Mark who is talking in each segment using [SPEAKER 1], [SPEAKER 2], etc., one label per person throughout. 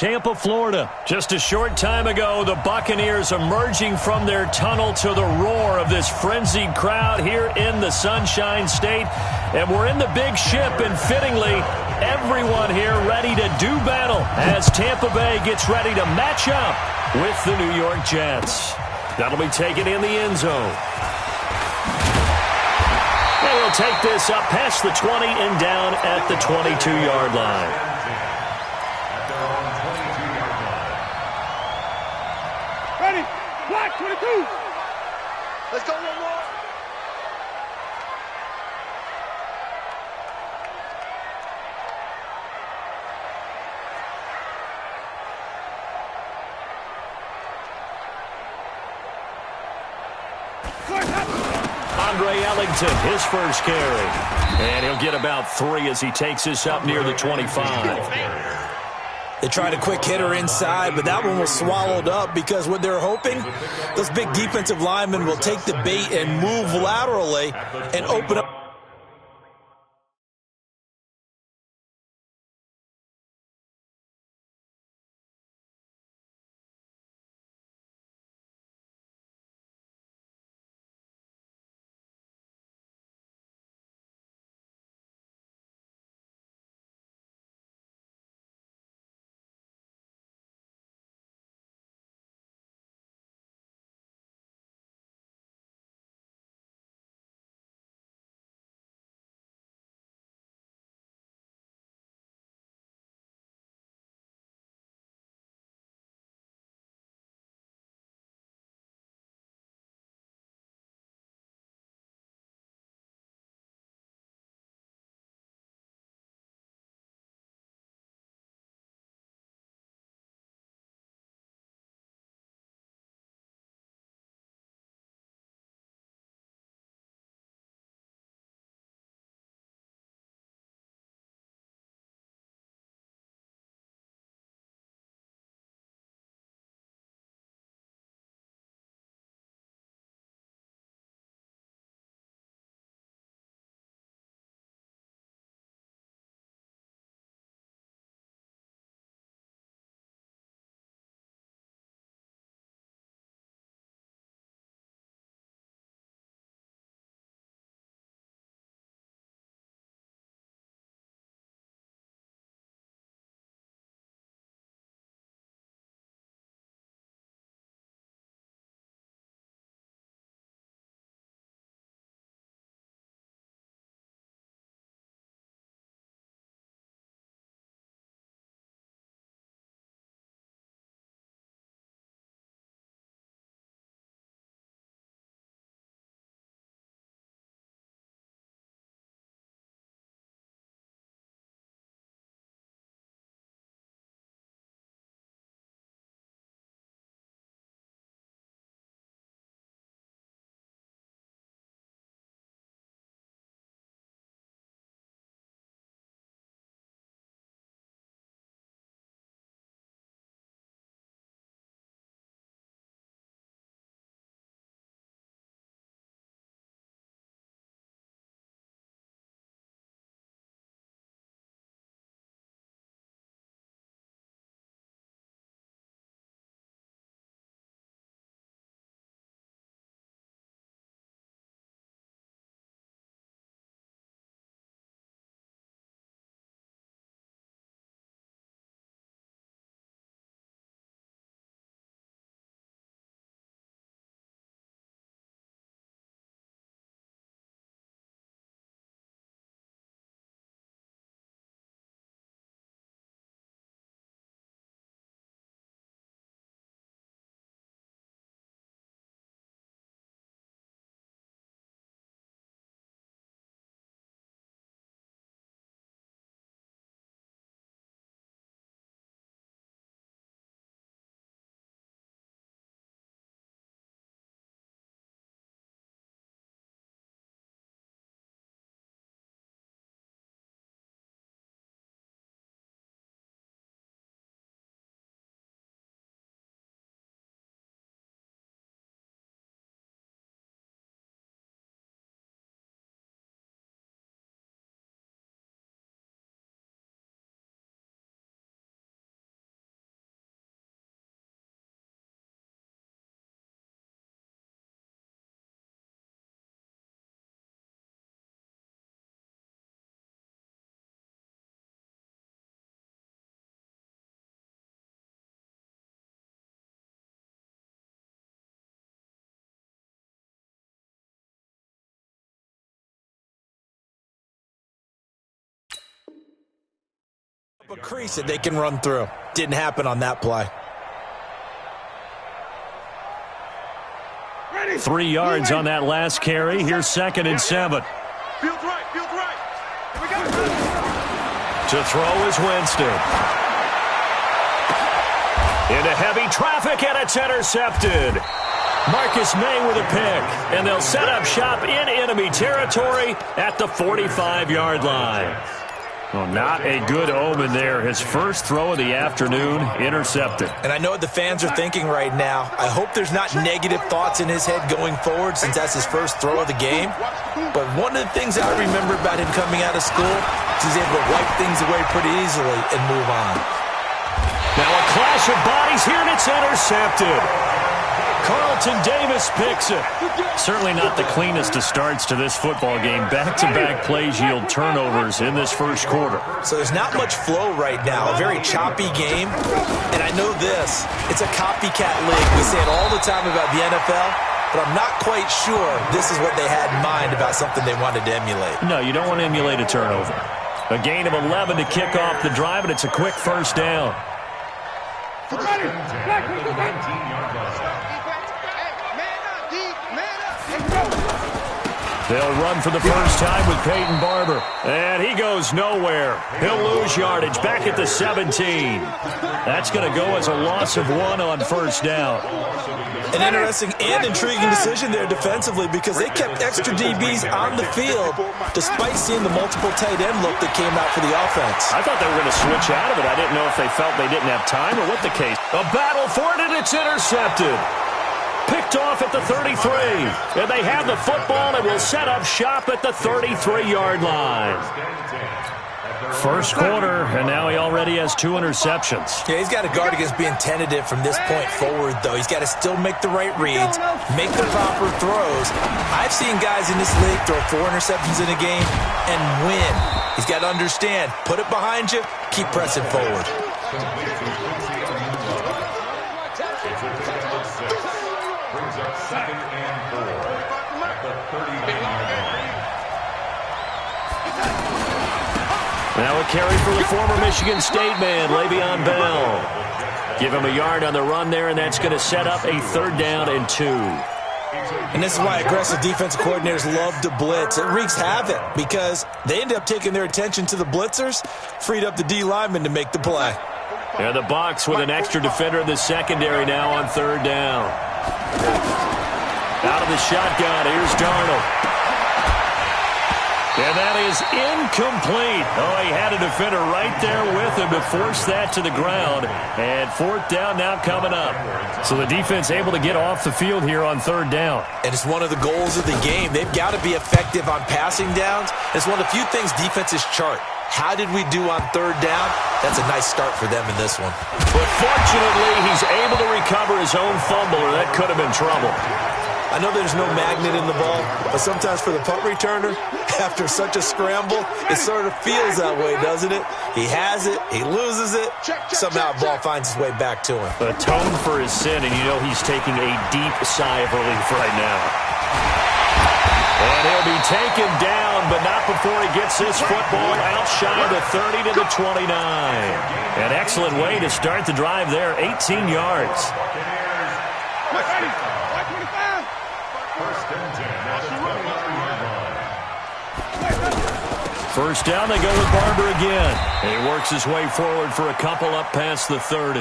[SPEAKER 1] Tampa, Florida. Just a short time ago, the Buccaneers emerging from their tunnel to the roar of this frenzied crowd here in the Sunshine State. And we're in the big ship, and fittingly, everyone here ready to do battle as Tampa Bay gets ready to match up with the New York Jets. That'll be taken in the end zone. And he'll take this up past the 20 and down at the 22-yard line.
[SPEAKER 2] Ready? Black 22. Let's go, one more.
[SPEAKER 1] Andre Ellington, his first carry. And he'll get about 3 as he takes this up near the 25.
[SPEAKER 3] They tried a quick hitter inside, but that one was swallowed up because what they're hoping, those big defensive linemen will take the bait and move laterally and open up. a crease that they can run through. Didn't happen on that play.
[SPEAKER 1] 3 yards on that last carry. Here's 2nd and 7.
[SPEAKER 2] Field right, field right. Here we go.
[SPEAKER 1] To throw is Winston. Into heavy traffic, and it's intercepted. Marcus May with a pick, and they'll set up shop in enemy territory at the 45-yard line. Well, not a good omen there. His first throw of the afternoon, intercepted.
[SPEAKER 3] And I know what the fans are thinking right now. I hope there's not negative thoughts in his head going forward since that's his first throw of the game. But one of the things I remember about him coming out of school is he's able to wipe things away pretty easily and move on.
[SPEAKER 1] Now a clash of bodies here, and it's intercepted. Carlton Davis picks it. Certainly not the cleanest of starts to this football game. Back-to-back plays yield turnovers in this first quarter.
[SPEAKER 3] So there's not much flow right now. A very choppy game. And I know this. It's a copycat league. We say it all the time about the NFL, but I'm not quite sure this is what they had in mind about something they wanted to emulate.
[SPEAKER 1] No, you don't want to emulate a turnover. A gain of 11 to kick off the drive, and it's a quick first down. They'll run for the first time with Peyton Barber. And he goes nowhere. He'll lose yardage back at the 17. That's going to go as a loss of 1 on first down.
[SPEAKER 3] An interesting and intriguing decision there defensively because they kept extra DBs on the field despite seeing the multiple tight end look that came out for the offense.
[SPEAKER 1] I thought they were going to switch out of it. I didn't know if they felt they didn't have time or what the case. A battle for it, and it's intercepted. Picked off at the 33. And they have the football and will set up shop at the 33-yard line. First quarter, and now he already has 2 interceptions.
[SPEAKER 3] Yeah, he's got to guard against being tentative from this point forward, though. He's got to still make the right reads, make the proper throws. I've seen guys in this league throw 4 interceptions in a game and win. He's got to understand, put it behind you, keep pressing forward.
[SPEAKER 1] Now a carry for the former Michigan State man, Le'Veon Bell. Give him a yard on the run there, and that's going to set up a 3rd down and 2.
[SPEAKER 3] And this is why aggressive defensive coordinators love to blitz. It wreaks havoc because they end up taking their attention to the blitzers, freed up the D lineman to make the play.
[SPEAKER 1] And the Bucs with an extra defender in the secondary now on 3rd down. Out of the shotgun, here's Darnold. And that is incomplete. Oh, he had a defender right there with him to force that to the ground. And 4th down now coming up. So the defense able to get off the field here on 3rd down.
[SPEAKER 3] And it's one of the goals of the game. They've got to be effective on passing downs. It's one of the few things defenses chart. How did we do on 3rd down? That's a nice start for them in this one.
[SPEAKER 1] But fortunately, he's able to recover his own fumble, or that could have been trouble.
[SPEAKER 3] I know there's no magnet in the ball, but sometimes for the punt returner, after such a scramble, it sort of feels that way, doesn't it? He has it, he loses it, somehow the ball finds its way back to him.
[SPEAKER 1] Atone for his sin, and you know he's taking a deep sigh of relief right now. And he'll be taken down, but not before he gets this football out shy of the 30 to the 29. An excellent way to start the drive there, 18 yards. First down, they go with Barber again. And he works his way forward for a couple up past the 30.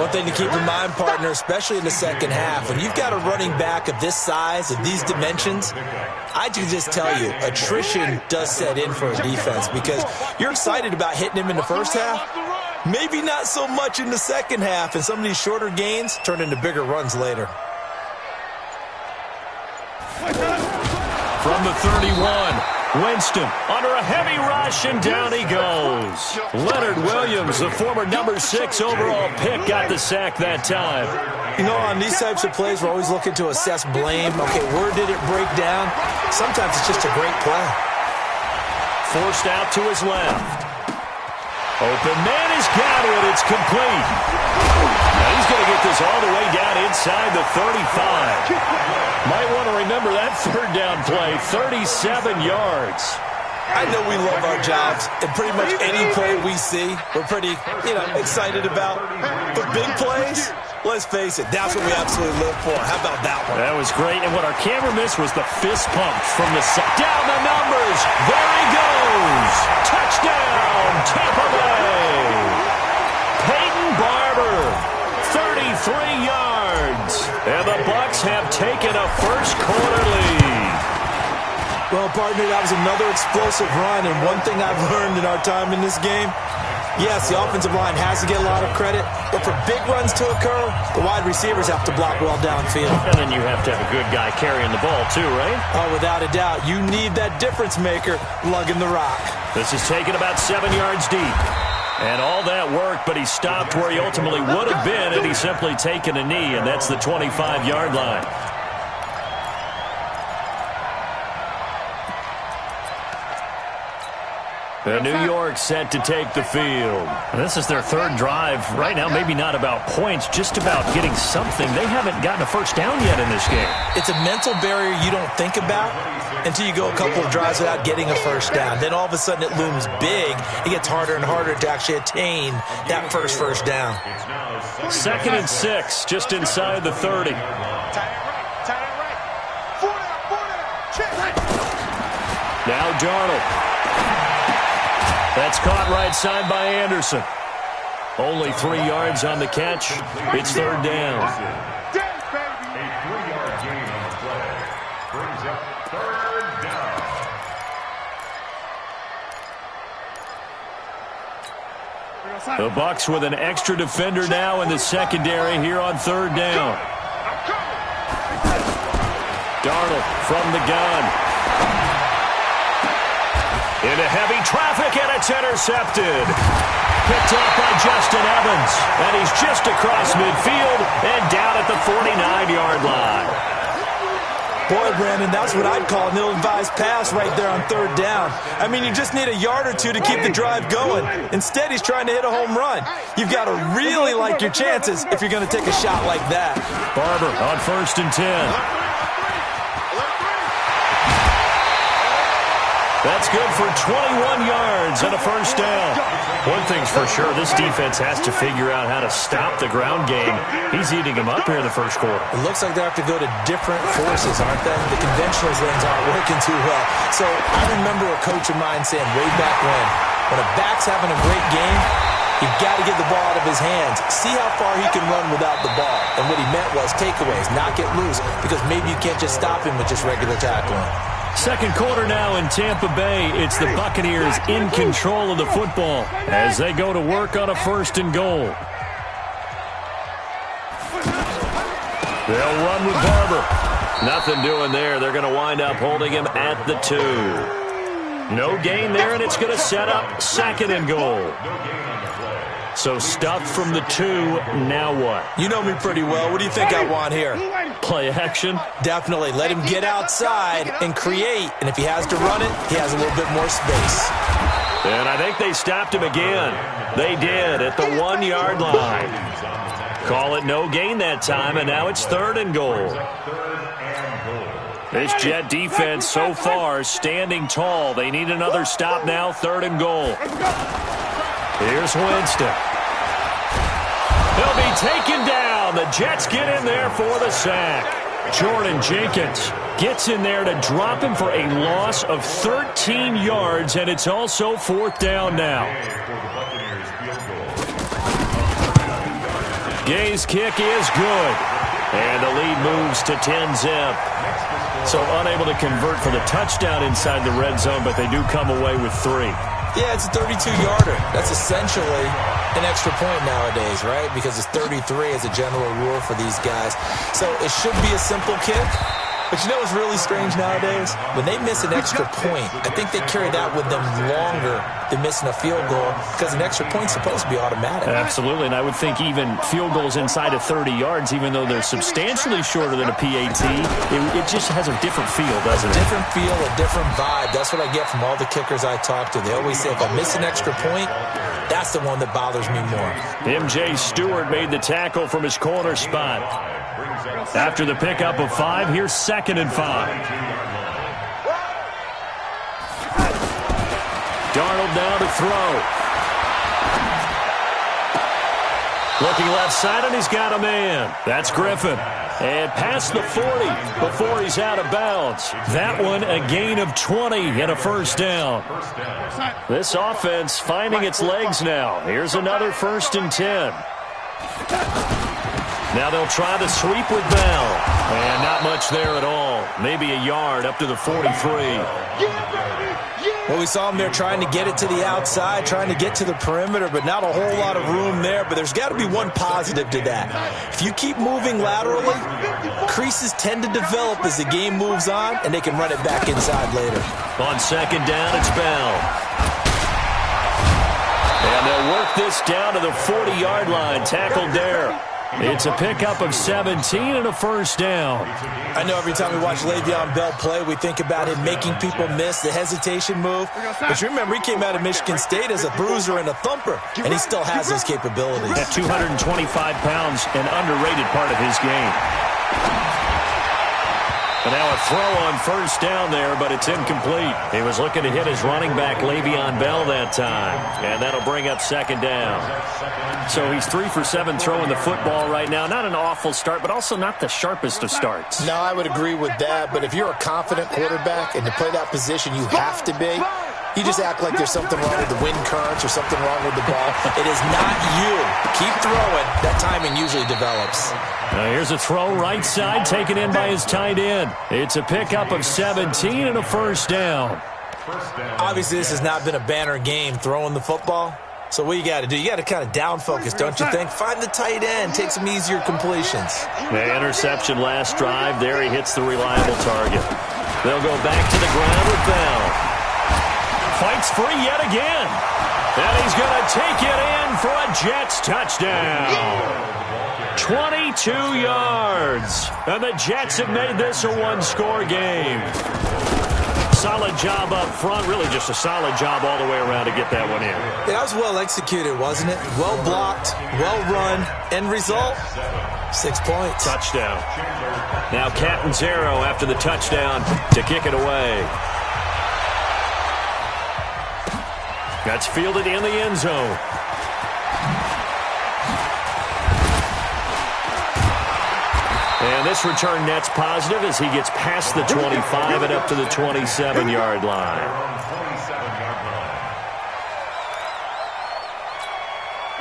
[SPEAKER 3] One thing to keep in mind, partner, especially in the second half, when you've got a running back of this size, of these dimensions, I can just tell you, attrition does set in for a defense because you're excited about hitting him in the first half. Maybe not so much in the second half, and some of these shorter gains turn into bigger runs later.
[SPEAKER 1] From the 31, Winston under a heavy rush, and down he goes. Leonard Williams, the former number 6 overall pick, got the sack that time.
[SPEAKER 3] You know, on these types of plays, we're always looking to assess blame. Okay, where did it break down? Sometimes it's just a great play.
[SPEAKER 1] Forced out to his left. Open man has got it. It's complete. Now he's going to get this all the way down inside the 35. Might want to remember that 3rd down play, 37 yards.
[SPEAKER 3] I know we love our jobs, and pretty much any play we see, we're pretty, excited about. But big plays, let's face it, that's what we absolutely live for. How about that one?
[SPEAKER 1] That was great, and what our camera missed was the fist pump from the side. Down the numbers. There he goes. Touchdown, Tampa Bay. Peyton Barber, 33 yards. And the Bucs have taken a first-quarter lead.
[SPEAKER 3] Well, partner, that was another explosive run, and one thing I've learned in our time in this game, yes, the offensive line has to get a lot of credit, but for big runs to occur, the wide receivers have to block well downfield.
[SPEAKER 1] And then you have to have a good guy carrying the ball, too, right?
[SPEAKER 3] Oh, without a doubt. You need that difference maker lugging the rock.
[SPEAKER 1] This is taken about 7 yards deep. And all that worked, but he stopped where he ultimately would have been had he simply taken a knee, and that's the 25-yard line. New York set to take the field. This is their third drive. Right now, maybe not about points, just about getting something. They haven't gotten a first down yet in this game.
[SPEAKER 3] It's a mental barrier you don't think about until you go a couple of drives without getting a first down. Then all of a sudden it looms big. It gets harder and harder to actually attain that first down.
[SPEAKER 1] 2nd and 6, just inside the 30. Now Darnold. That's caught right side by Anderson. Only 3 yards on the catch. It's 3rd down.
[SPEAKER 2] A 3-yard gain on the play brings up 3rd down.
[SPEAKER 1] The Bucs with an extra defender now in the secondary here on 3rd down. Darnold from the gun. Into heavy traffic, and it's intercepted. Picked off by Justin Evans, and he's just across midfield and down at the 49-yard line.
[SPEAKER 3] Boy, Brandon, that's what I'd call an ill-advised pass right there on 3rd down. I mean, you just need a yard or two to keep the drive going. Instead, he's trying to hit a home run. You've got to really like your chances if you're going to take a shot like that.
[SPEAKER 1] Barber on 1st and 10. That's good for 21 yards and a first down. One thing's for sure, this defense has to figure out how to stop the ground game. He's eating them up here in the first quarter.
[SPEAKER 3] It looks like they have to go to different forces, aren't they? The conventional things aren't working too well. So I remember a coach of mine saying way back when a back's having a great game, you've got to get the ball out of his hands. See how far he can run without the ball. And what he meant was takeaways, not get loose, because maybe you can't just stop him with just regular tackling.
[SPEAKER 1] Second quarter now in Tampa Bay. It's the Buccaneers in control of the football as they go to work on a 1st and goal. They'll run with Barber. Nothing doing there. They're going to wind up holding him at the 2. No gain there, and it's going to set up 2nd and goal. So stuffed from the 2, now what?
[SPEAKER 3] You know me pretty well. What do you think I want here?
[SPEAKER 1] Play action?
[SPEAKER 3] Definitely. Let him get outside and create. And if he has to run it, he has a little bit more space.
[SPEAKER 1] And I think they stopped him again. They did at the 1-yard line. Call it no gain that time, and now it's 3rd and goal. This Jet defense so far standing tall. They need another stop now, 3rd and goal. Here's Winston. He'll be taken down. The Jets get in there for the sack. Jordan Jenkins gets in there to drop him for a loss of 13 yards, and it's also 4th down now. Gay's kick is good, and the lead moves to 10-zip. So unable to convert for the touchdown inside the red zone, but they do come away with 3.
[SPEAKER 3] Yeah, it's a 32-yarder. That's essentially an extra point nowadays, right? Because it's 33 as a general rule for these guys. So it should be a simple kick. But you know what's really strange nowadays? When they miss an extra point, I think they carry that with them longer than missing a field goal because an extra point's supposed to be automatic.
[SPEAKER 1] Absolutely, and I would think even field goals inside of 30 yards, even though they're substantially shorter than a PAT, it just has a different feel, doesn't it?
[SPEAKER 3] A different feel, a different vibe. That's what I get from all the kickers I talk to. They always say if I miss an extra point, that's the one that bothers me more.
[SPEAKER 1] M.J. Stewart made the tackle from his corner spot. After the pickup of 5, here's 2nd and 5. Darnold now to throw. Looking left side, and he's got a man. That's Griffin. And past the 40 before he's out of bounds. That one a gain of 20 and a first down. This offense finding its legs now. Here's another 1st and 10. Now they'll try the sweep with Bell. And not much there at all. Maybe a yard up to the 43.
[SPEAKER 3] Well, we saw him there trying to get it to the outside, trying to get to the perimeter, but not a whole lot of room there. But there's got to be one positive to that. If you keep moving laterally, creases tend to develop as the game moves on, and they can run it back inside later.
[SPEAKER 1] On 2nd down, it's Bell. And they'll work this down to the 40-yard line, tackled there. It's a pickup of 17 and a first down.
[SPEAKER 3] I know every time we watch Le'Veon Bell play, we think about him making people miss the hesitation move. But you remember, he came out of Michigan State as a bruiser and a thumper, and he still has those capabilities.
[SPEAKER 1] At 225 pounds, an underrated part of his game. And now a throw on 1st down there, but it's incomplete. He was looking to hit his running back, Le'Veon Bell, that time. And that'll bring up 2nd down. So he's 3 for 7 throwing the football right now. Not an awful start, but also not the sharpest of starts.
[SPEAKER 3] No, I would agree with that. But if you're a confident quarterback and to play that position, you have to be. You just act like there's something wrong with the wind currents or something wrong with the ball. It is not you. Keep throwing. That timing usually develops.
[SPEAKER 1] Now here's a throw right side taken in by his tight end. It's a pickup of 17 and a first down.
[SPEAKER 3] Obviously, this has not been a banner game throwing the football. So what you got to do, you got to kind of down focus, don't you think? Find the tight end, take some easier completions.
[SPEAKER 1] The interception last drive. There he hits the reliable target. They'll go back to the ground with Bell. Fights free yet again. And he's going to take it in for a Jets touchdown. 22 yards. And the Jets have made this a one-score game. Solid job up front. Really just a solid job all the way around to get that one in.
[SPEAKER 3] Yeah, that was well executed, wasn't it? Well blocked, well run. End result, 6 points.
[SPEAKER 1] Touchdown. Now Catanzaro after the touchdown to kick it away. That's fielded in the end zone. And this return net's positive as he gets past the 25 and up to the 27-yard line.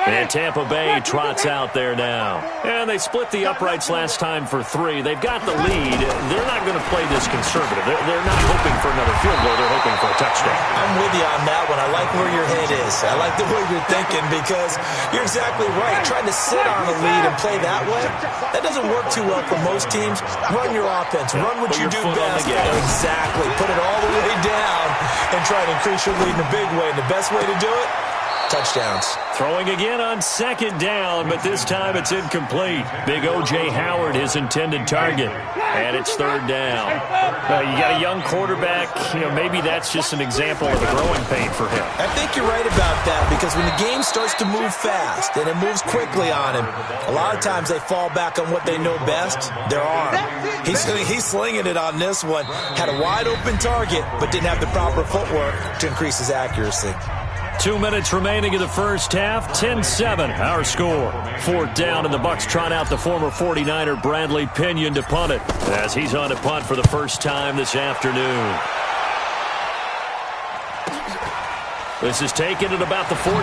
[SPEAKER 1] And Tampa Bay trots out there now. And they split the uprights last time for 3. They've got the lead. They're not going to play this conservative. They're not hoping for another field goal. They're hoping for a touchdown.
[SPEAKER 3] I'm with you on that one. I like where your head is. I like the way you're thinking because you're exactly right. Trying to sit on a lead and play that way, that doesn't work too well for most teams. Run your offense. Run what you do best. Exactly. Put it all the way down and try to increase your lead in a big way. And the best way to do it, touchdowns.
[SPEAKER 1] Throwing again on 2nd down, but this time it's incomplete. Big O.J. Howard, his intended target. And it's 3rd down. You got a young quarterback. Maybe that's just an example of a growing pain for him.
[SPEAKER 3] I think you're right about that because when the game starts to move fast and it moves quickly on him, a lot of times they fall back on what they know best, their arm. He's slinging it on this one. Had a wide open target, but didn't have the proper footwork to increase his accuracy.
[SPEAKER 1] 2 minutes remaining in the first half. 10-7, our score. 4th down, and the Bucs trot out the former 49er Bradley Pinion to punt it as he's on to punt for the first time this afternoon. This is taken at about the 14.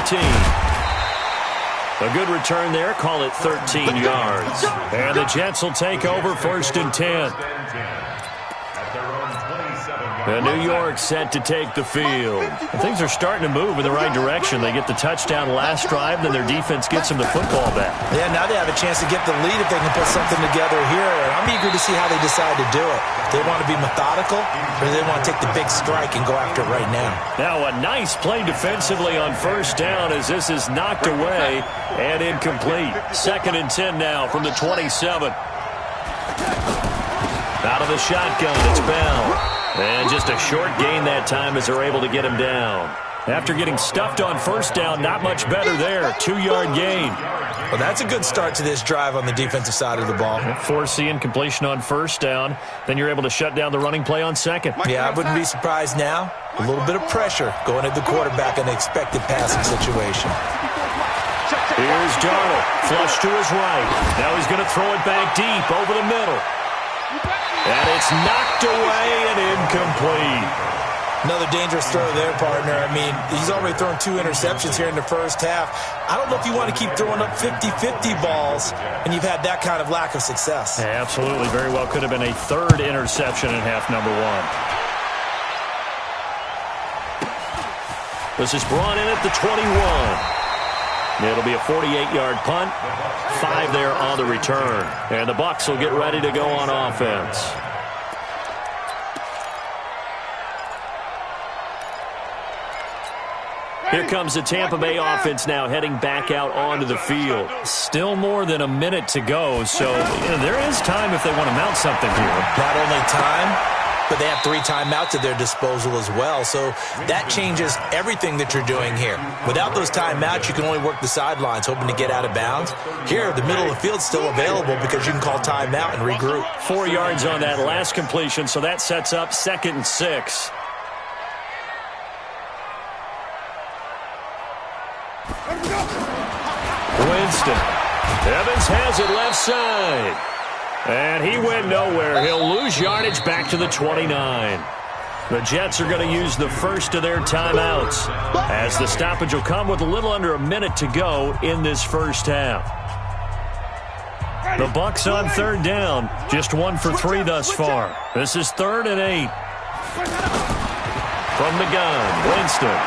[SPEAKER 1] A good return there. Call it 13 yards. And the Jets will take over 1st and 10. And New York set to take the field. And things are starting to move in the right direction. They get the touchdown last drive, then their defense gets them the football back.
[SPEAKER 3] Yeah, now they have a chance to get the lead if they can put something together here. And I'm eager to see how they decide to do it. They want to be methodical, or they want to take the big strike and go after it right now.
[SPEAKER 1] Now a nice play defensively on 1st down as this is knocked away and incomplete. 2nd and 10 now from the 27. Out of the shotgun, it's Bell. And just a short gain that time as they're able to get him down. After getting stuffed on first down, not much better there. 2-yard gain.
[SPEAKER 3] Well, that's a good start to this drive on the defensive side of the ball.
[SPEAKER 1] Forcing incompletion on first down. Then you're able to shut down the running play on second.
[SPEAKER 3] Yeah, I wouldn't be surprised now. A little bit of pressure going at the quarterback in an expected passing situation.
[SPEAKER 1] Here's Darnold. Flush to his right. Now he's going to throw it back deep over the middle. And it's knocked away and incomplete.
[SPEAKER 3] Another dangerous throw there, partner. I mean, he's already thrown 2 interceptions here in the first half. I don't know if you want to keep throwing up 50-50 balls, and you've had that kind of lack of success.
[SPEAKER 1] Yeah, absolutely. Very well could have been a 3rd interception in half number 1. This is brought in at the 21. It'll be a 48-yard punt. 5 there on the return. And the Bucs will get ready to go on offense. Here comes the Tampa Bay offense now heading back out onto the field. Still more than a minute to go, so there is time if they want to mount something here.
[SPEAKER 3] Not only time, but they have 3 timeouts at their disposal as well, so that changes everything that you're doing here. Without those timeouts, you can only work the sidelines, hoping to get out of bounds. Here, the middle of the field's still available because you can call timeout and regroup.
[SPEAKER 1] 4 yards on that last completion, so that sets up 2nd and 6. Winston. Evans has it left side. And he went nowhere. He'll lose yardage back to the 29. The Jets are going to use the first of their timeouts, as the stoppage will come with a little under a minute to go in this first half. The Bucs on 3rd down. Just 1 for 3 thus far. This is 3rd and 8. From the gun, Winston.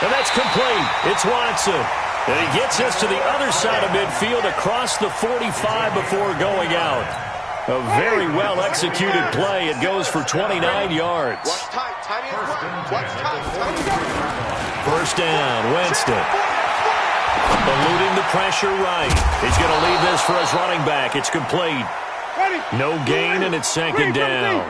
[SPEAKER 1] And that's complete. It's Watson. And he gets us to the other side of midfield across the 45 before going out. A very well-executed play. It goes for 29 yards. First down, Winston. Eluding the pressure right. He's going to leave this for his running back. It's complete. No gain, and it's 2nd down.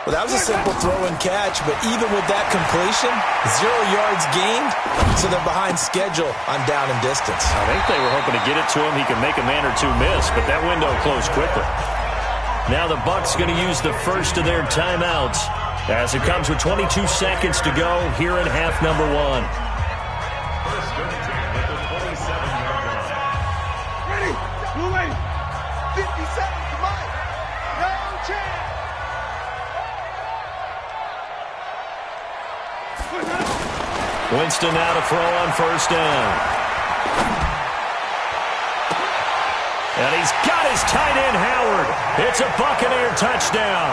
[SPEAKER 3] Well, that was a simple throw and catch, but even with that completion, 0 yards gained, so they're behind schedule on down and distance.
[SPEAKER 1] I think they were hoping to get it to him. He could make a man or 2 miss, but that window closed quickly. Now the Bucs going to use the first of their timeouts as it comes with 22 seconds to go here in half number 1.
[SPEAKER 2] Ready? Blue lady. 50 seconds to mine. No chance.
[SPEAKER 1] Winston now to throw on first down. And he's got his tight end, Howard. It's a Buccaneer touchdown.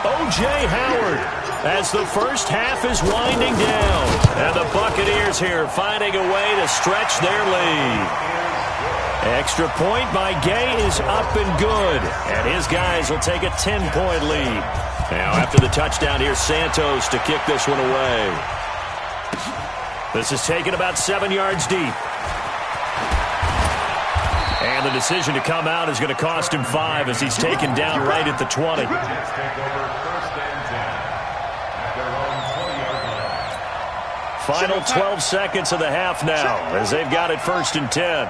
[SPEAKER 1] O.J. Howard, as the first half is winding down. And the Buccaneers here finding a way to stretch their lead. Extra point by Gay is up and good. And his guys will take a 10-point lead. Now, after the touchdown, here's Santos to kick this one away. This is taken about 7 yards deep. And the decision to come out is going to cost him 5 as he's taken down right at the 20. Final 12 seconds of the half now as they've got it 1st and 10.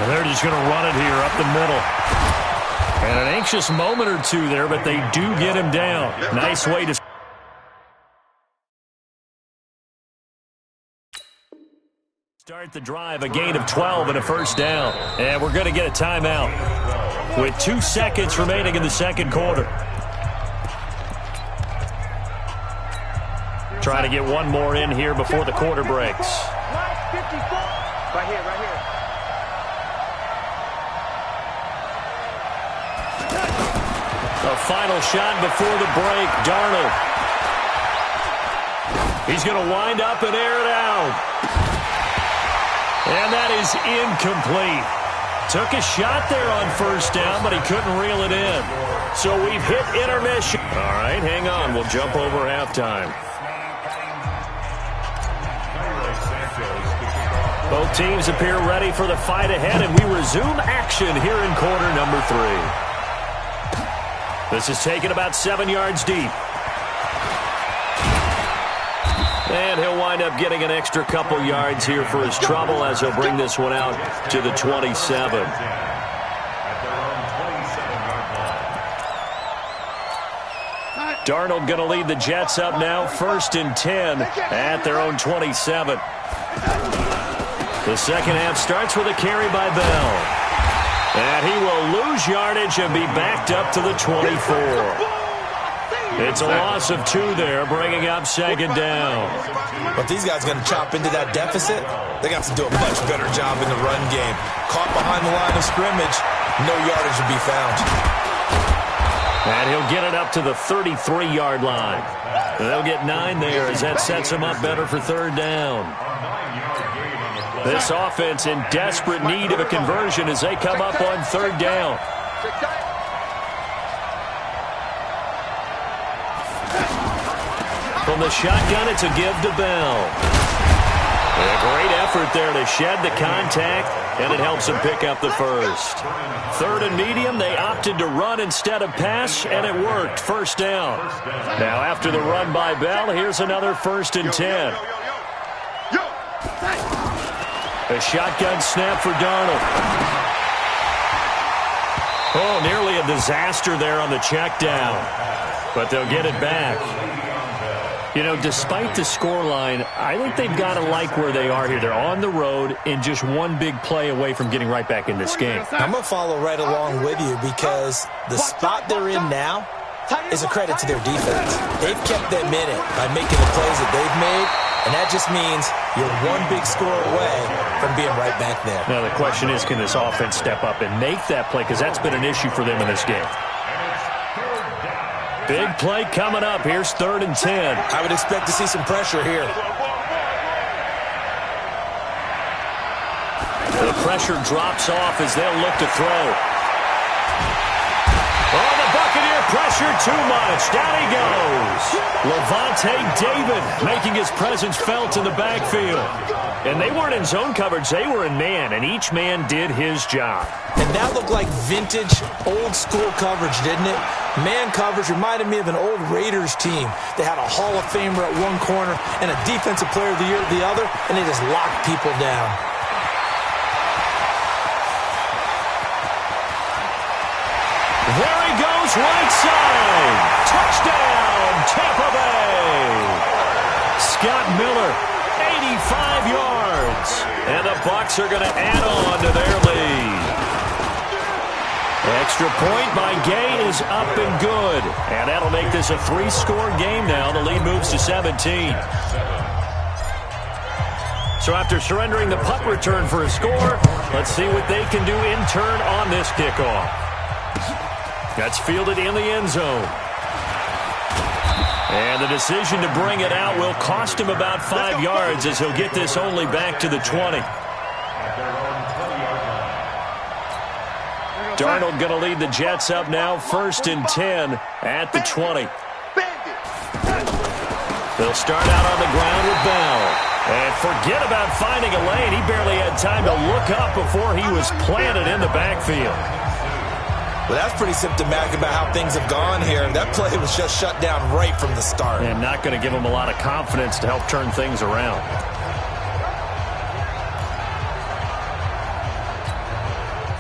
[SPEAKER 1] And they're just going to run it here up the middle. And an anxious moment or 2 there, but they do get him down. Nice way to start the drive. A gain of 12 and a first down. And we're going to get a timeout with 2 seconds remaining in the 2nd quarter. Trying to get one more in here before the quarter breaks.
[SPEAKER 2] Right here, right here.
[SPEAKER 1] A final shot before the break. Darnold. He's going to wind up and air it out. And that is incomplete. Took a shot there on first down, but he couldn't reel it in. So we've hit intermission. All right, hang on. We'll jump over halftime. Both teams appear ready for the fight ahead, and we resume action here in quarter number 3. This is taken about 7 yards deep. And he'll wind up getting an extra couple yards here for his trouble as he'll bring this one out to the 27. Darnold going to lead the Jets up now, 1st and 10 at their own 27. The second half starts with a carry by Bell. And he will lose yardage and be backed up to the 24. It's a loss of 2 there, bringing up 2nd down.
[SPEAKER 3] But these guys are going to chop into that deficit. They got to do a much better job in the run game. Caught behind the line of scrimmage, no yardage to be found.
[SPEAKER 1] And he'll get it up to the 33-yard line. They'll get 9 there as that sets him up better for 3rd down. This offense in desperate need of a conversion as they come up on 3rd down. From the shotgun, it's a give to Bell. A great effort there to shed the contact, and it helps him pick up the first. 3rd and medium, they opted to run instead of pass, and it worked. 1st down. Now after the run by Bell, here's another 1st and 10. A shotgun snap for Darnold. Oh, nearly a disaster there on the check down, but they'll get it back. You know, despite the scoreline, I think they've got to like where they are here. They're on the road and just one big play away from getting right back in this game.
[SPEAKER 3] I'm going to follow right along with you because the spot they're in now is a credit to their defense. They've kept them in it by making the plays that they've made, and that just means you're one big score away from being right back there.
[SPEAKER 1] Now, the question is, can this offense step up and make that play? Because that's been an issue for them in this game. Big play coming up. Here's 3rd and 10.
[SPEAKER 3] I would expect to see some pressure here.
[SPEAKER 1] The pressure drops off as they'll look to throw. Oh, the Buccaneer pressure too much. Down he goes. Levante David making his presence felt in the backfield. And they weren't in zone coverage. They were in man, and each man did his job.
[SPEAKER 3] And that looked like vintage, old-school coverage, didn't it? Man coverage reminded me of an old Raiders team. They had a Hall of Famer at one corner and a Defensive Player of the Year at the other, and they just locked people down.
[SPEAKER 1] There he goes, right side. Touchdown, Tampa Bay. Scott Miller, 85 yards. And the Bucs are going to add on to their lead. Extra point by Gay is up and good. And that'll make this a 3-score game now. The lead moves to 17. So after surrendering the punt return for a score, let's see what they can do in turn on this kickoff. That's fielded in the end zone. And the decision to bring it out will cost him about 5 yards as he'll get this only back to the 20. Darnold going to lead the Jets up now, 1st and 10 at the 20. They'll start out on the ground with Bell. And forget about finding a lane. He barely had time to look up before he was planted in the backfield.
[SPEAKER 3] Well, that's pretty symptomatic about how things have gone here. That play was just shut down right from the start.
[SPEAKER 1] And not going to give him a lot of confidence to help turn things around.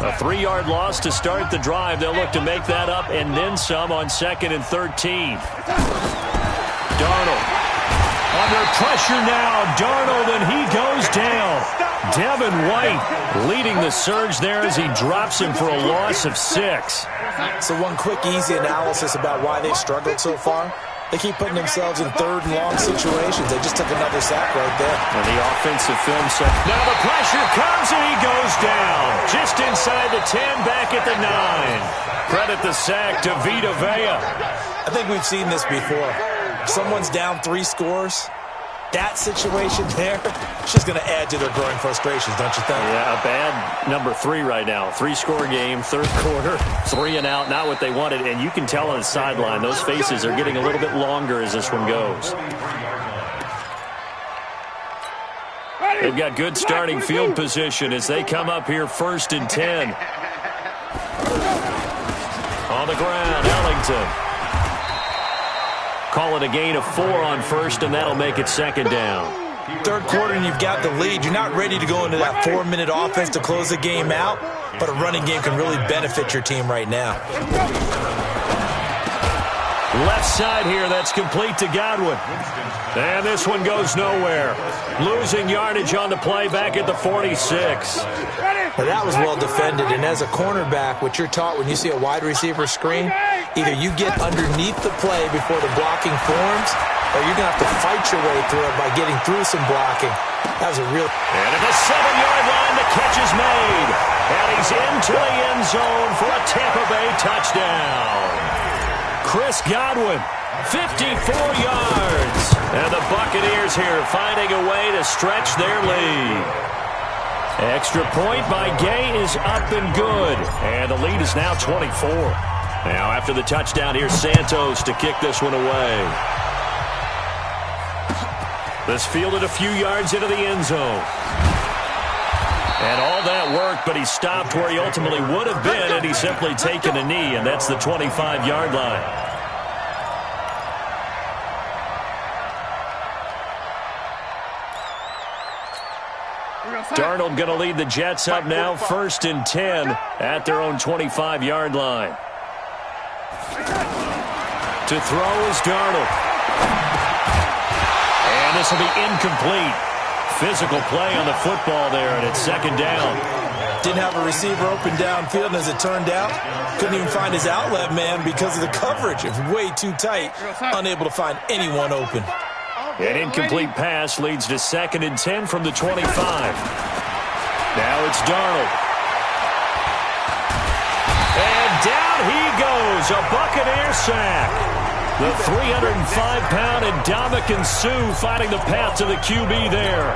[SPEAKER 1] A 3-yard loss to start the drive. They'll look to make that up and then some on 2nd and 13. Darnold under pressure now. Darnold, and he goes down. Devin White leading the surge there as he drops him for a loss of 6.
[SPEAKER 3] So one quick, easy analysis about why they've struggled so far. They keep putting themselves in 3rd and long situations. They just took another sack right there.
[SPEAKER 1] And the offensive film set. Now the pressure comes and he goes down. Just inside the 10, back at the 9. Credit the sack to Vita Vea.
[SPEAKER 3] I think we've seen this before. Someone's down 3 scores. That situation there, it's just going to add to their growing frustrations, don't you think?
[SPEAKER 1] Yeah, a bad number 3 right now. 3-score game, 3rd quarter, 3 and out, not what they wanted. And you can tell on the sideline, those faces are getting a little bit longer as this one goes. They've got good starting field position as they come up here 1st and 10. On the ground, Ellington. Call it a gain of 4 on first, and that'll make it second down.
[SPEAKER 3] Third quarter, and you've got the lead. You're not ready to go into that 4-minute offense to close the game out, but a running game can really benefit your team right now.
[SPEAKER 1] Left side here, that's complete to Godwin. And this one goes nowhere. Losing yardage on the play back at the 46.
[SPEAKER 3] Well, that was well defended, and as a cornerback, what you're taught when you see a wide receiver screen, either you get underneath the play before the blocking forms, or you're going to have to fight your way through it by getting through some blocking. That was a real...
[SPEAKER 1] And at the 7-yard line, the catch is made. And he's into the end zone for a Tampa Bay touchdown. Chris Godwin, 54 yards. And the Buccaneers here finding a way to stretch their lead. Extra point by Gay is up and good. And the lead is now 24. Now after the touchdown, here's Santos to kick this one away. This fielded a few yards into the end zone. And all that worked, but he stopped where he ultimately would have been had he simply taken a knee, and that's the 25-yard line. Darnold going to lead the Jets up now, 1st and 10 at their own 25-yard line. To throw is Darnold. And this will be incomplete. Physical play on the football there, and it's second down.
[SPEAKER 3] Didn't have a receiver open downfield, and as it turned out, couldn't even find his outlet man because of the coverage. It was way too tight, unable to find anyone open.
[SPEAKER 1] An incomplete pass leads to 2nd and 10 from the 25. Now it's Darnold. And down he goes, a Buccaneer sack. The 305-pound Ndamukong Suh finding the path to the QB there.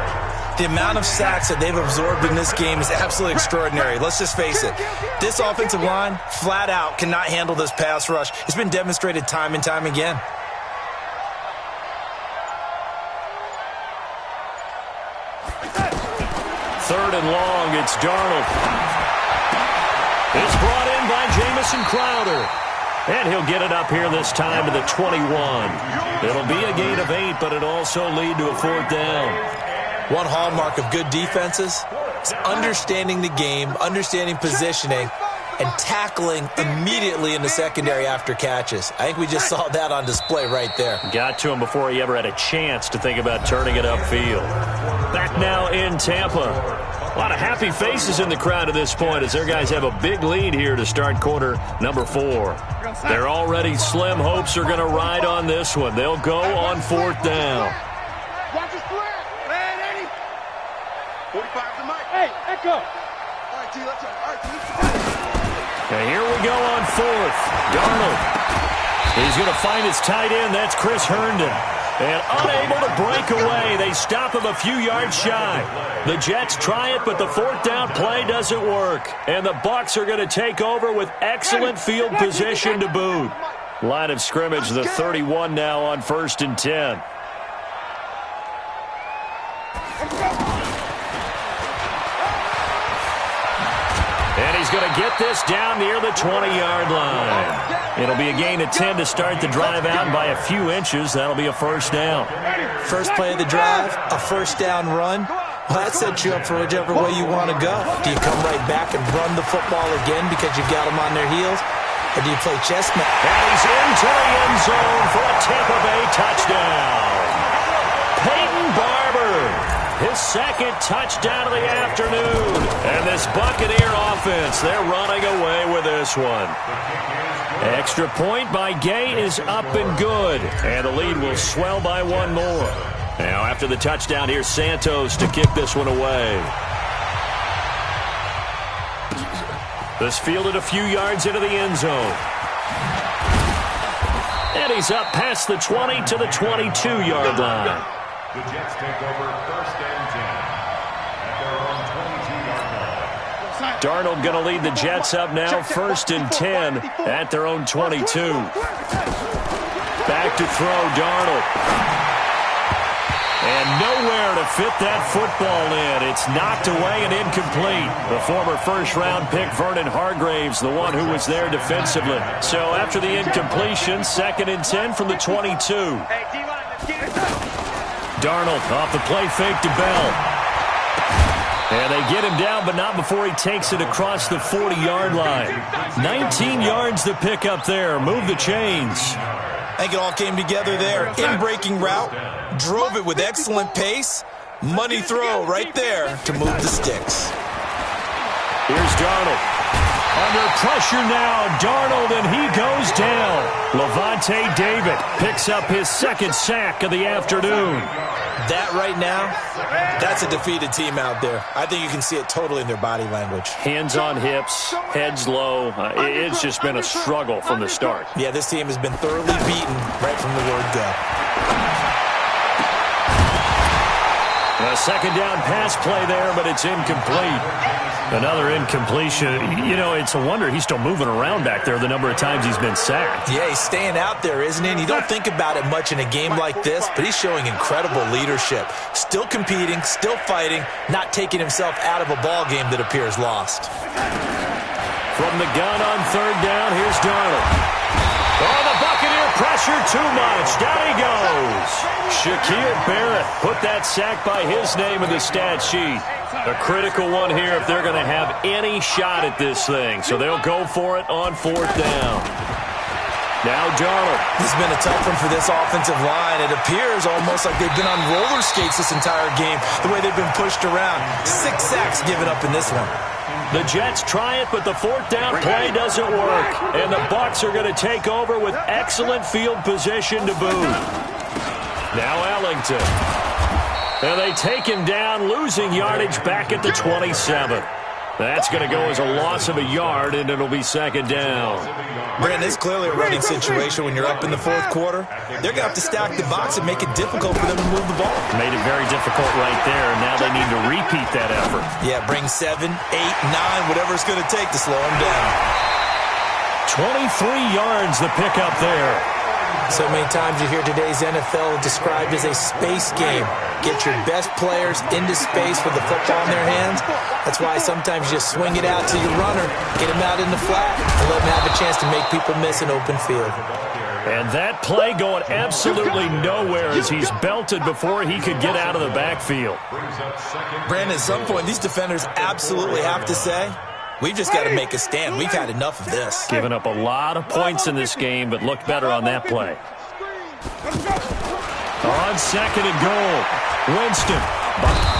[SPEAKER 3] The amount of sacks that they've absorbed in this game is absolutely extraordinary. Let's just face it. This offensive line, flat out, cannot handle this pass rush. It's been demonstrated time and time again.
[SPEAKER 1] Third and long, it's Darnold. It's brought in by Jamison Crowder. And he'll get it up here this time to the 21. It'll be a gain of 8, but it'll also lead to a 4th down.
[SPEAKER 3] One hallmark of good defenses is understanding the game, understanding positioning, and tackling immediately in the secondary after catches. I think we just saw that on display right there.
[SPEAKER 1] Got to him before he ever had a chance to think about turning it upfield. Back now in Tampa. A lot of happy faces in the crowd at this point as their guys have a big lead here to start quarter number 4. Their already slim hopes are going to ride on this one. They'll go on 4th down.
[SPEAKER 2] Watch his square. Man, 80. 45 to Mike. Hey, echo. All right, T, let's go. All right, T.
[SPEAKER 1] And here we go on 4th. Darnold. He's going to find his tight end. That's Chris Herndon. And unable to break away. They stop him a few yards shy. The Jets try it, but the 4th down play doesn't work. And the Bucs are going to take over with excellent field position to boot. Line of scrimmage, the 31 now on 1st and 10. And he's going to get this down near the 20-yard line. It'll be a gain of 10 to start the drive out, and by a few inches, that'll be a 1st down.
[SPEAKER 3] First play of the drive, a 1st down run. Well, that sets you up for whichever way you want to go. Do you come right back and run the football again because you've got them on their heels? Or do you play chess match?
[SPEAKER 1] And he's into the end zone for a Tampa Bay touchdown. Peyton Barber. His 2nd touchdown of the afternoon. And this Buccaneer offense, they're running away with this one. Extra point by Gay is up and good. And the lead will swell by 1 more. Now after the touchdown, here's Santos to kick this one away. This fielded a few yards into the end zone. And he's up past the 20 to the 22-yard line.
[SPEAKER 4] The Jets take over 1st and 10 at their own 22-yard line.
[SPEAKER 1] Darnold going to lead the Jets up now, 1st and 10 at their own 22. Back to throw, Darnold. And nowhere to fit that football in. It's knocked away and incomplete. The former first-round pick, Vernon Hargraves, the one who was there defensively. So after the incompletion, 2nd and 10 from the 22. Darnold off the play fake to Bell. And they get him down, but not before he takes it across the 40-yard line. 19 yards to pick up there. Move the chains.
[SPEAKER 3] I think it all came together there. In-breaking route, drove it with excellent pace. Money throw right there to move the sticks.
[SPEAKER 1] Here's Darnold. Under pressure now, Darnold, and he goes down. Levante David picks up his 2nd sack of the afternoon.
[SPEAKER 3] That right now, that's a defeated team out there. I think you can see it totally in their body language.
[SPEAKER 1] Hands on hips, heads low. It's just been a struggle from the start.
[SPEAKER 3] Yeah, this team has been thoroughly beaten right from the word go.
[SPEAKER 1] A 2nd down pass play there, but it's incomplete. Another incompletion. You know, it's a wonder he's still moving around back there the number of times he's been sacked.
[SPEAKER 3] Yeah, he's staying out there, isn't he? And you don't think about it much in a game like this, but he's showing incredible leadership. Still competing, still fighting, not taking himself out of a ball game that appears lost.
[SPEAKER 1] From the gun on 3rd down, here's Darnold. Oh, the Buccaneer pressure too much. Down he goes. Shaquille Barrett put that sack by his name in the stat sheet. A critical one here if they're going to have any shot at this thing. So they'll go for it on 4th down. Now Darnold.
[SPEAKER 3] This has been a tough one for this offensive line. It appears almost like they've been on roller skates this entire game, the way they've been pushed around. 6 sacks given up in this one.
[SPEAKER 1] The Jets try it, but the 4th down play doesn't work. And the Bucs are going to take over with excellent field position to boot. Now Ellington. And they take him down, losing yardage back at the 27. That's going to go as a loss of a yard, and it'll be 2nd down.
[SPEAKER 3] Brandon, it's clearly a running situation when you're up in the 4th quarter. They're going to have to stack the box and make it difficult for them to move the ball.
[SPEAKER 1] Made it very difficult right there, and now they need to repeat that effort.
[SPEAKER 3] Yeah, bring 7, 8, 9, whatever it's going to take to slow them down.
[SPEAKER 1] 23 yards the pickup there.
[SPEAKER 3] So many times you hear today's NFL described as a space game. Get your best players into space with the football in their hands. That's why sometimes you just swing it out to your runner, get him out in the flat, and let him have a chance to make people miss an open field.
[SPEAKER 1] And that play going absolutely nowhere as he's belted before he could get out of the backfield.
[SPEAKER 3] Brandon, at some point, these defenders absolutely have to say, we've just got to make a stand. We've had enough of this.
[SPEAKER 1] Giving up a lot of points in this game, but looked better on that play. On 2nd and goal, Winston.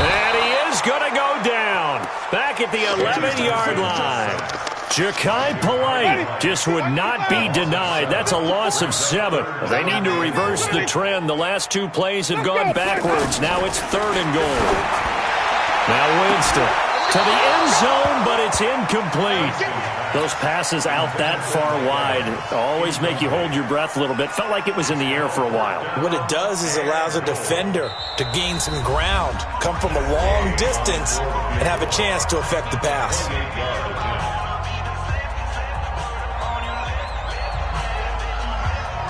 [SPEAKER 1] And he is going to go down. Back at the 11-yard line. Ja'Kai Polite just would not be denied. That's a loss of 7. They need to reverse the trend. The last 2 plays have gone backwards. Now it's 3rd and goal. Now Winston to the end zone, but it's incomplete. Those passes out that far wide always make you hold your breath a little bit. Felt like it was in the air for a while.
[SPEAKER 3] What it does is allows a defender to gain some ground, come from a long distance, and have a chance to affect the pass.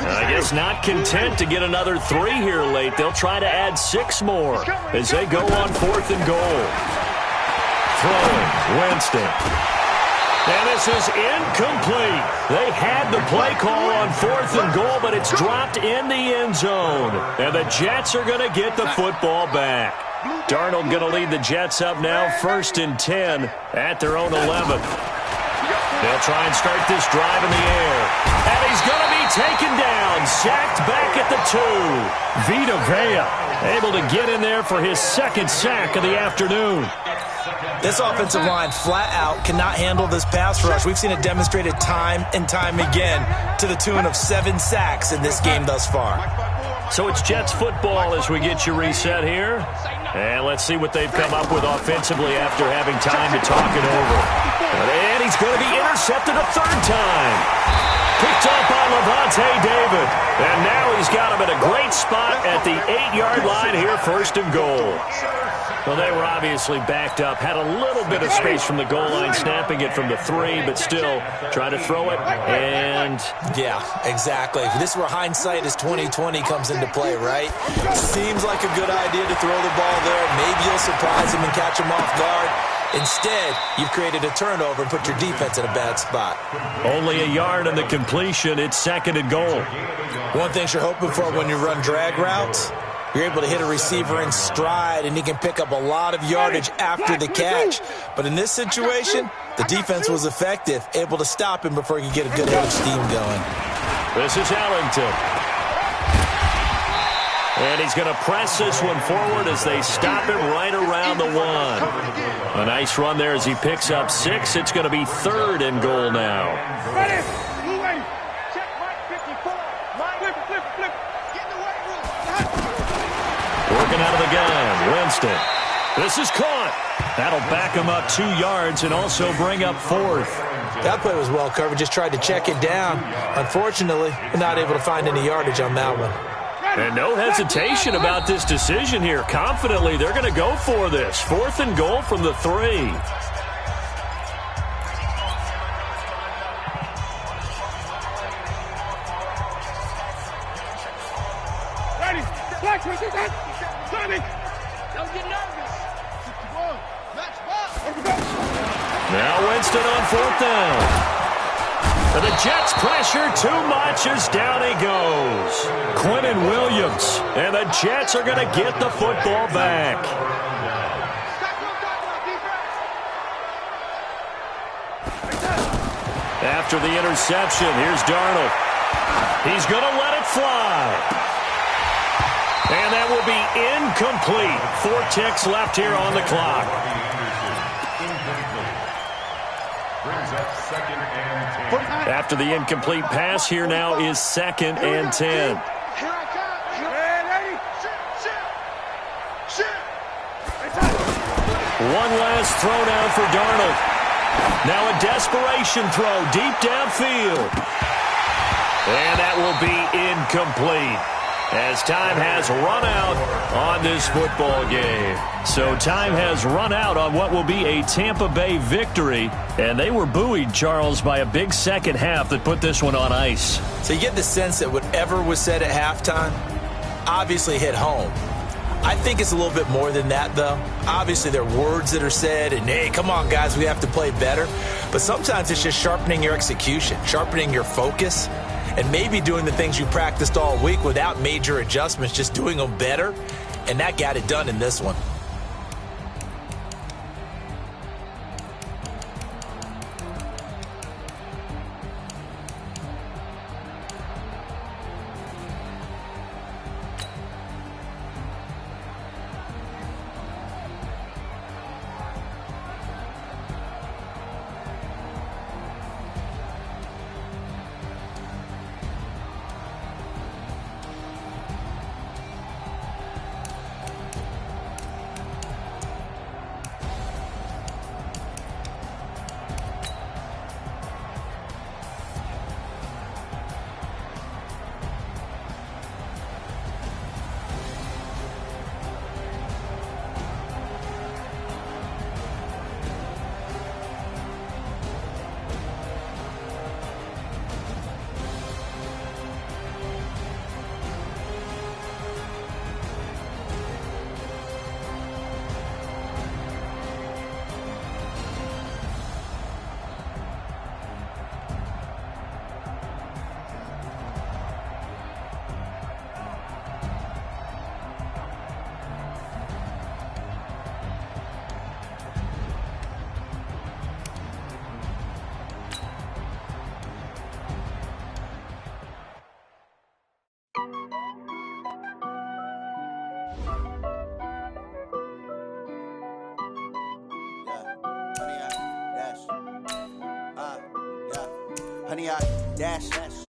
[SPEAKER 1] I guess not content to get another 3 here late. They'll try to add 6 more as they go on 4th and goal. Throwing, Winston. And this is incomplete. They had the play call on 4th and goal, but it's dropped in the end zone. And the Jets are going to get the football back. Darnold going to lead the Jets up now, 1st and 10 at their own 11. They'll try and start this drive in the air. And he's going to be taken down, sacked back at the 2. Vita Vea able to get in there for his 2nd sack of the afternoon.
[SPEAKER 3] This offensive line flat out cannot handle this pass rush. We've seen it demonstrated time and time again to the tune of 7 sacks in this game thus far.
[SPEAKER 1] So it's Jets football as we get you reset here. And let's see what they've come up with offensively after having time to talk it over. And he's going to be intercepted a 3rd time. Picked up by Levante David. And now he's got him at a great spot at the 8-yard line here, 1st and goal. Well, they were obviously backed up, had a little bit of space from the goal line, snapping it from the 3, but still trying to throw it, and...
[SPEAKER 3] Yeah, exactly. This is where hindsight is 20/20 comes into play, right? Seems like a good idea to throw the ball there. Maybe you'll surprise him and catch him off guard. Instead, you've created a turnover and put your defense in a bad spot.
[SPEAKER 1] Only a yard on the completion. It's 2nd and goal.
[SPEAKER 3] One thing you're hoping for when you run drag routes, you're able to hit a receiver in stride, and he can pick up a lot of yardage after the catch. But in this situation, the defense was effective, able to stop him before he could get a good head of steam going.
[SPEAKER 1] This is Ellington. And he's going to press this one forward as they stop him right around the 1. A nice run there as he picks up 6. It's going to be 3rd and goal now.
[SPEAKER 2] Ready. Check Mike 54. Flip. Get in the weight room.
[SPEAKER 1] Working out of the gun, Winston. This is caught. That'll back him up 2 yards and also bring up 4th.
[SPEAKER 3] That play was well covered, just tried to check it down. Unfortunately, not able to find any yardage on that one.
[SPEAKER 1] And no hesitation about this decision here. Confidently, they're going to go for this. 4th and goal from the 3.
[SPEAKER 2] Ready. Black, Tommy. Don't get nervous.
[SPEAKER 1] Now Winston on 4th down. And the Jets pressure too much as down he goes. Quinnen Williams. And the Jets are going to get the football back. After the interception, here's Darnold. He's going to let it fly. And that will be incomplete. 4 ticks left here on the clock. After the incomplete pass, here now is 2nd and 10. One last throw down for Darnold. Now a desperation throw deep downfield. And that will be incomplete, as time has run out on this football game. So time has run out on what will be a Tampa Bay victory. And they were buoyed, Charles, by a big second half that put this one on ice.
[SPEAKER 3] So you get the sense that whatever was said at halftime obviously hit home. I think it's a little bit more than that, though. Obviously, there are words that are said, and, hey, come on, guys, we have to play better. But sometimes it's just sharpening your execution, sharpening your focus, and maybe doing the things you practiced all week without major adjustments, just doing them better. And that got it done in this one.
[SPEAKER 5] Honey, I dash.